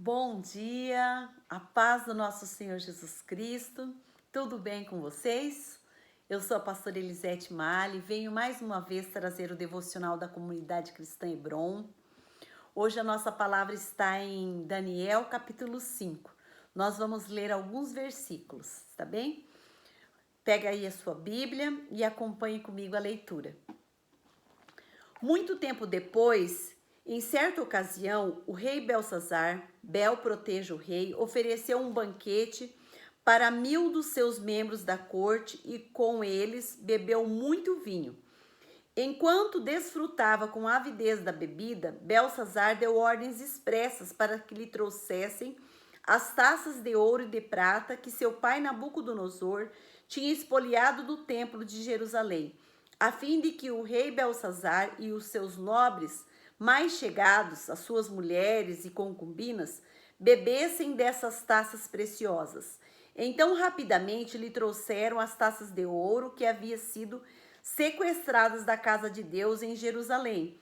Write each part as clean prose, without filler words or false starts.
Bom dia, a paz do nosso Senhor Jesus Cristo. Tudo bem com vocês? Eu sou a pastora Elisete Mali, venho mais uma vez trazer o devocional da comunidade cristã Hebron. Hoje a nossa palavra está em Daniel capítulo 5. Nós vamos ler alguns versículos, tá bem? Pega aí a sua Bíblia e acompanhe comigo a leitura. Muito tempo depois, em certa ocasião, o rei Belsazar, Bel proteja o rei, ofereceu um banquete para 1000 dos seus membros da corte e com eles bebeu muito vinho. Enquanto desfrutava com avidez da bebida, Belsazar deu ordens expressas para que lhe trouxessem as taças de ouro e de prata que seu pai Nabucodonosor tinha espoliado do templo de Jerusalém, a fim de que o rei Belsazar e os seus nobres mais chegados, as suas mulheres e concubinas, bebessem dessas taças preciosas. Então, rapidamente, lhe trouxeram as taças de ouro que haviam sido sequestradas da casa de Deus em Jerusalém.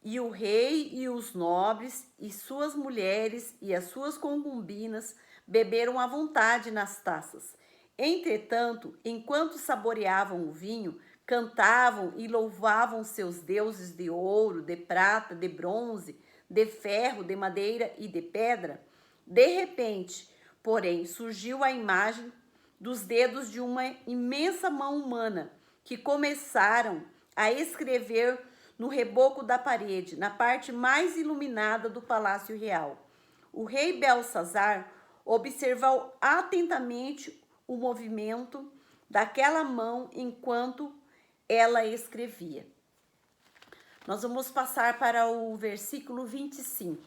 E o rei e os nobres e suas mulheres e as suas concubinas beberam à vontade nas taças. Entretanto, enquanto saboreavam o vinho, cantavam e louvavam seus deuses de ouro, de prata, de bronze, de ferro, de madeira e de pedra. De repente, porém, surgiu a imagem dos dedos de uma imensa mão humana que começaram a escrever no reboco da parede, na parte mais iluminada do palácio real. O rei Belsazar observou atentamente o movimento daquela mão enquanto ela escrevia. Nós vamos passar para o versículo 25.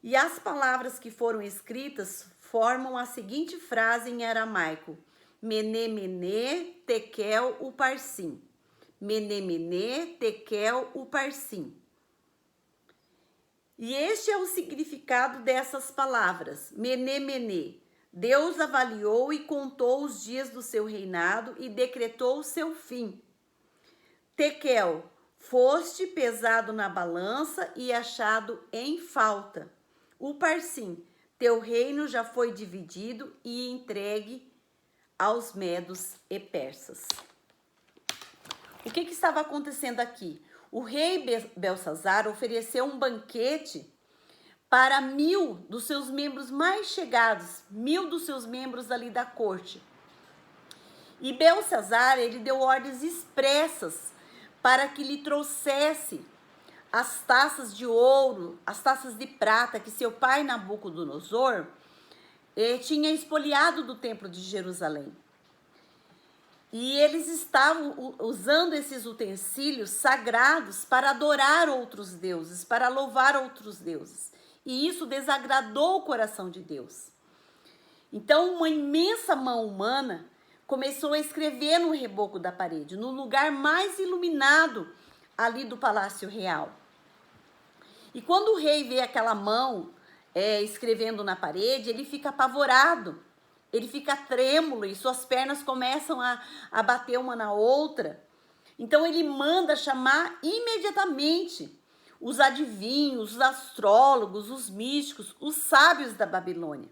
E as palavras que foram escritas formam a seguinte frase em aramaico: Mene, mene, tekel, uparsim. Mene, mene, tekel, uparsim. E este é o significado dessas palavras. Mene, mene. Deus avaliou e contou os dias do seu reinado e decretou o seu fim. Tekel, foste pesado na balança e achado em falta. Uparsim, teu reino já foi dividido e entregue aos medos e persas. O que estava acontecendo aqui? O rei Belsazar ofereceu um banquete para 1000 dos seus membros mais chegados, 1000 dos seus membros ali da corte. E Belsazar, ele deu ordens expressas para que lhe trouxesse as taças de ouro, as taças de prata que seu pai Nabucodonosor tinha espoliado do templo de Jerusalém. E eles estavam usando esses utensílios sagrados para adorar outros deuses, para louvar outros deuses. E isso desagradou o coração de Deus. Então, uma imensa mão humana começou a escrever no reboco da parede, no lugar mais iluminado ali do Palácio Real. E quando o rei vê aquela mão escrevendo na parede, ele fica apavorado, ele fica trêmulo e suas pernas começam a bater uma na outra. Então ele manda chamar imediatamente os adivinhos, os astrólogos, os místicos, os sábios da Babilônia,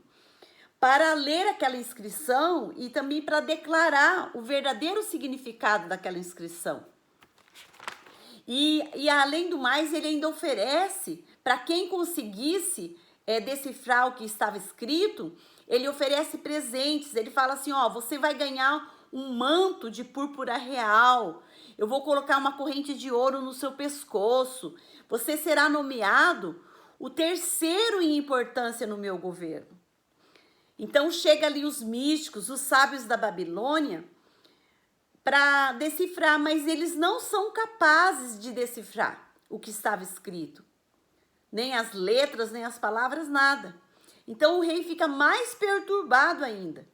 para ler aquela inscrição e também para declarar o verdadeiro significado daquela inscrição. E além do mais, ele ainda oferece, para quem conseguisse decifrar o que estava escrito, ele oferece presentes. Ele fala assim, ó, você vai ganhar um manto de púrpura real, eu vou colocar uma corrente de ouro no seu pescoço, você será nomeado o terceiro em importância no meu governo. Então chega ali os místicos, os sábios da Babilônia, para decifrar, mas eles não são capazes de decifrar o que estava escrito. Nem as letras, nem as palavras, nada. Então o rei fica mais perturbado ainda.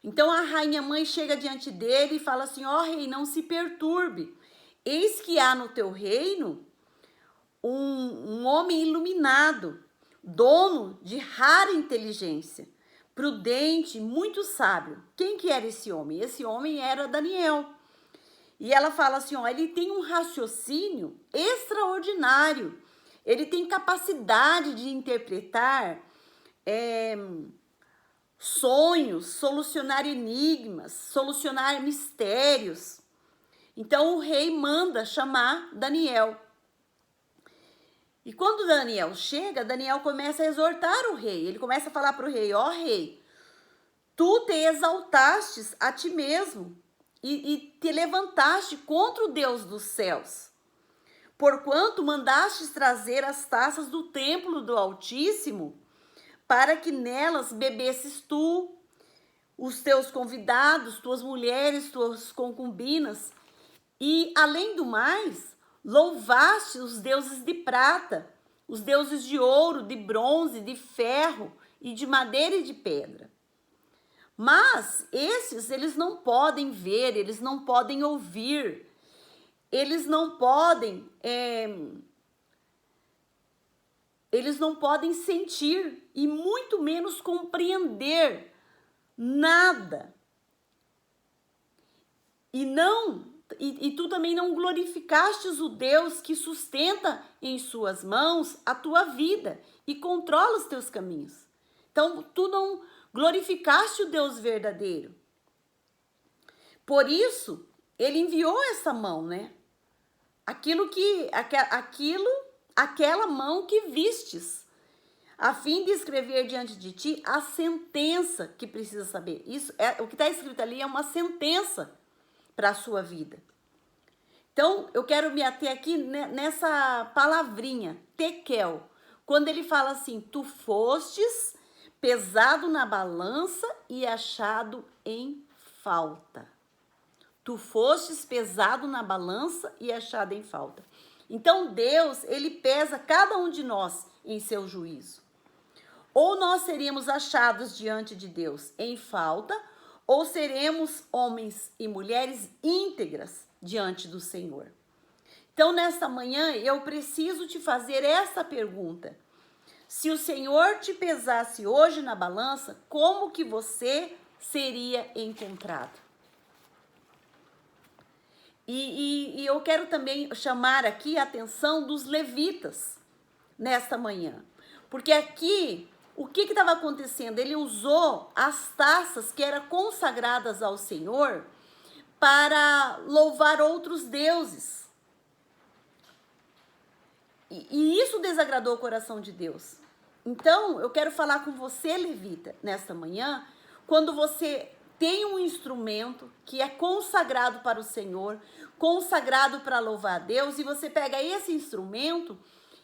Então a rainha mãe chega diante dele e fala assim, ó rei, não se perturbe. Eis que há no teu reino um homem iluminado, dono de rara inteligência, prudente, muito sábio. Quem que era esse homem? Esse homem era Daniel. E ela fala assim, ó, ele tem um raciocínio extraordinário. ele tem capacidade de interpretar sonhos, solucionar enigmas, solucionar mistérios. Então o rei manda chamar Daniel. E quando Daniel chega, Daniel começa a exortar o rei. Ele começa a falar para o rei: ó rei, tu te exaltastes a ti mesmo e te levantaste contra o Deus dos céus, porquanto mandastes trazer as taças do templo do Altíssimo, para que nelas bebesses tu, os teus convidados, tuas mulheres, tuas concubinas, e além do mais, louvaste os deuses de prata, os deuses de ouro, de bronze, de ferro e de madeira e de pedra. Mas esses, eles não podem ver, eles não podem ouvir, eles não podem sentir e muito menos compreender nada. E tu também não glorificastes o Deus que sustenta em suas mãos a tua vida e controla os teus caminhos. Então, tu não glorificaste o Deus verdadeiro. Por isso, ele enviou essa mão, né? Aquela mão que vistes, a fim de escrever diante de ti a sentença que precisa saber. Isso o que está escrito ali é uma sentença para a sua vida. Então, eu quero me ater aqui nessa palavrinha, tekel, quando ele fala assim: tu fostes pesado na balança e achado em falta. Tu fostes pesado na balança e achado em falta. Então, Deus, ele pesa cada um de nós em seu juízo. Ou nós seríamos achados diante de Deus em falta, ou seremos homens e mulheres íntegras diante do Senhor. Então, nesta manhã, eu preciso te fazer essa pergunta: se o Senhor te pesasse hoje na balança, como que você seria encontrado? E eu quero também chamar aqui a atenção dos levitas nesta manhã. Porque aqui, o que estava acontecendo? Ele usou as taças que eram consagradas ao Senhor para louvar outros deuses. E isso desagradou o coração de Deus. Então, eu quero falar com você, levita, nesta manhã, quando você tem um instrumento que é consagrado para o Senhor, consagrado para louvar a Deus, e você pega esse instrumento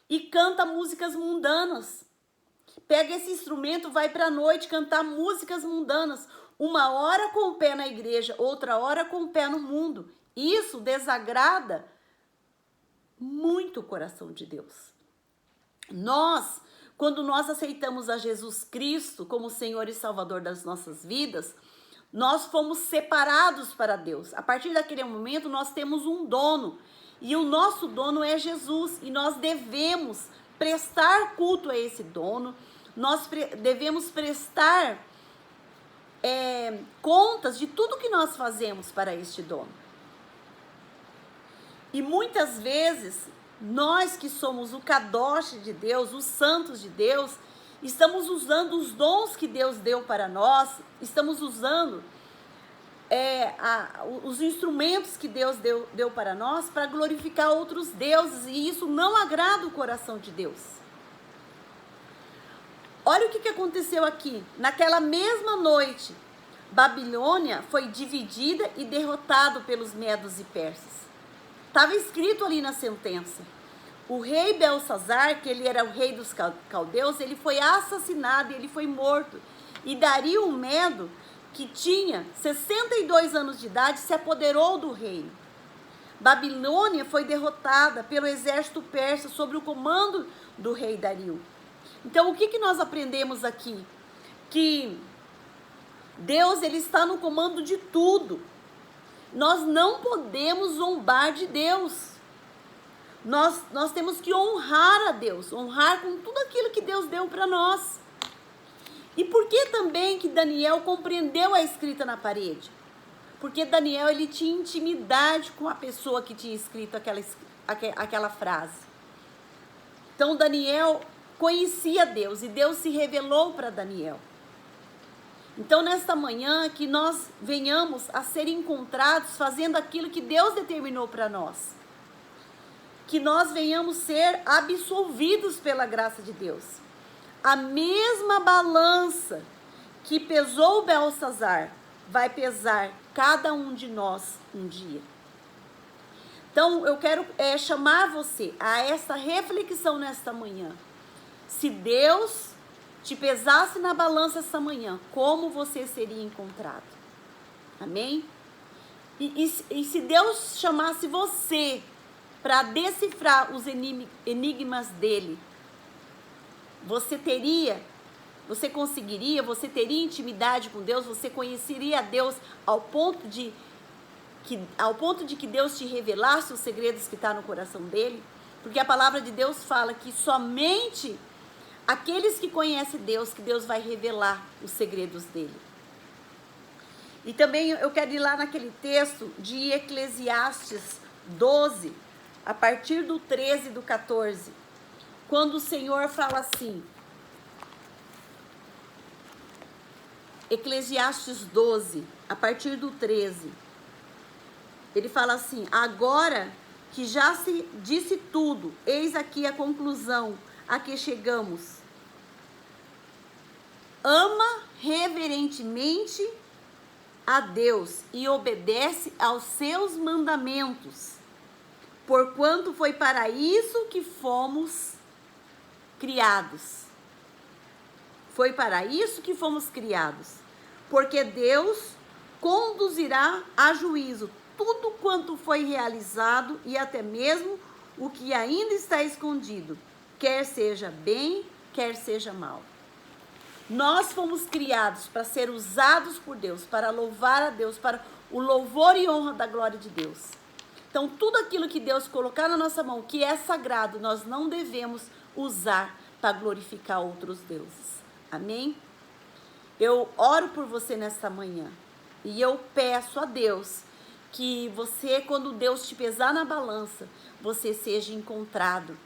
e canta músicas mundanas. Pega esse instrumento, vai para a noite cantar músicas mundanas. Uma hora com o pé na igreja, outra hora com o pé no mundo. Isso desagrada muito o coração de Deus. Quando nós aceitamos a Jesus Cristo como Senhor e Salvador das nossas vidas, nós fomos separados para Deus. A partir daquele momento, nós temos um dono. E o nosso dono é Jesus. E nós devemos prestar culto a esse dono. Nós devemos prestar contas de tudo que nós fazemos para este dono. E muitas vezes, nós que somos o Kadosh de Deus, os santos de Deus, estamos usando os dons que Deus deu para nós, estamos usando os instrumentos que Deus deu para nós para glorificar outros deuses, e isso não agrada o coração de Deus. Olha o que aconteceu aqui. Naquela mesma noite, Babilônia foi dividida e derrotada pelos medos e persas. Estava escrito ali na sentença. O rei Belsazar, que ele era o rei dos caldeus, ele foi assassinado, ele foi morto. E Dario o Medo, que tinha 62 anos de idade, se apoderou do reino. Babilônia foi derrotada pelo exército persa sob o comando do rei Dario. Então, o que nós aprendemos aqui? Que Deus, ele está no comando de tudo. Nós não podemos zombar de Deus. Nós temos que honrar a Deus, honrar com tudo aquilo que Deus deu para nós. E por que também que Daniel compreendeu a escrita na parede? Porque Daniel, ele tinha intimidade com a pessoa que tinha escrito aquela frase. Então Daniel conhecia Deus e Deus se revelou para Daniel. Então nesta manhã que nós venhamos a ser encontrados fazendo aquilo que Deus determinou para nós. Que nós venhamos ser absolvidos pela graça de Deus. A mesma balança que pesou Belsazar vai pesar cada um de nós um dia. Então eu quero chamar você a essa reflexão nesta manhã. Se Deus te pesasse na balança essa manhã, como você seria encontrado? Amém? E se Deus chamasse você para decifrar os enigmas dele, você teria, você conseguiria, você teria intimidade com Deus, você conheceria a Deus ao ponto de que Deus te revelasse os segredos que estão no coração dele? Porque a palavra de Deus fala que somente aqueles que conhecem Deus, que Deus vai revelar os segredos dele. E também eu quero ir lá naquele texto de Eclesiastes 12, a partir do 13 e do 14, quando o Senhor fala assim, Eclesiastes 12, a partir do 13, ele fala assim: agora que já se disse tudo, eis aqui a conclusão a que chegamos. Ama reverentemente a Deus e obedece aos seus mandamentos, porquanto foi para isso que fomos criados. Foi para isso que fomos criados, porque Deus conduzirá a juízo tudo quanto foi realizado e até mesmo o que ainda está escondido, quer seja bem, quer seja mal. Nós fomos criados para ser usados por Deus, para louvar a Deus, para o louvor e honra da glória de Deus. Então, tudo aquilo que Deus colocar na nossa mão, que é sagrado, nós não devemos usar para glorificar outros deuses. Amém? Eu oro por você nesta manhã e eu peço a Deus que você, quando Deus te pesar na balança, você seja encontrado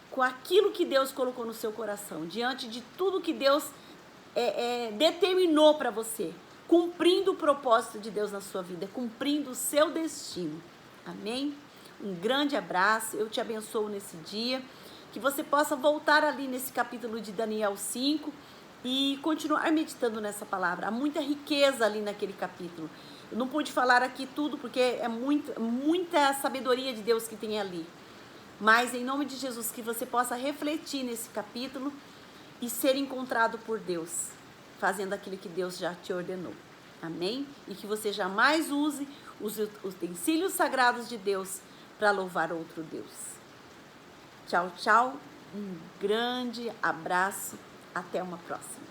com aquilo que Deus colocou no seu coração, diante de tudo que Deus determinou para você, cumprindo o propósito de Deus na sua vida, cumprindo o seu destino. Amém? Um grande abraço, eu te abençoo nesse dia, que você possa voltar ali nesse capítulo de Daniel 5 e continuar meditando nessa palavra. Há muita riqueza ali naquele capítulo. Eu não pude falar aqui tudo porque é muita sabedoria de Deus que tem ali. Mas em nome de Jesus, que você possa refletir nesse capítulo e ser encontrado por Deus, fazendo aquilo que Deus já te ordenou. Amém? E que você jamais use os utensílios sagrados de Deus para louvar outro Deus. Tchau, tchau. Um grande abraço. Até uma próxima.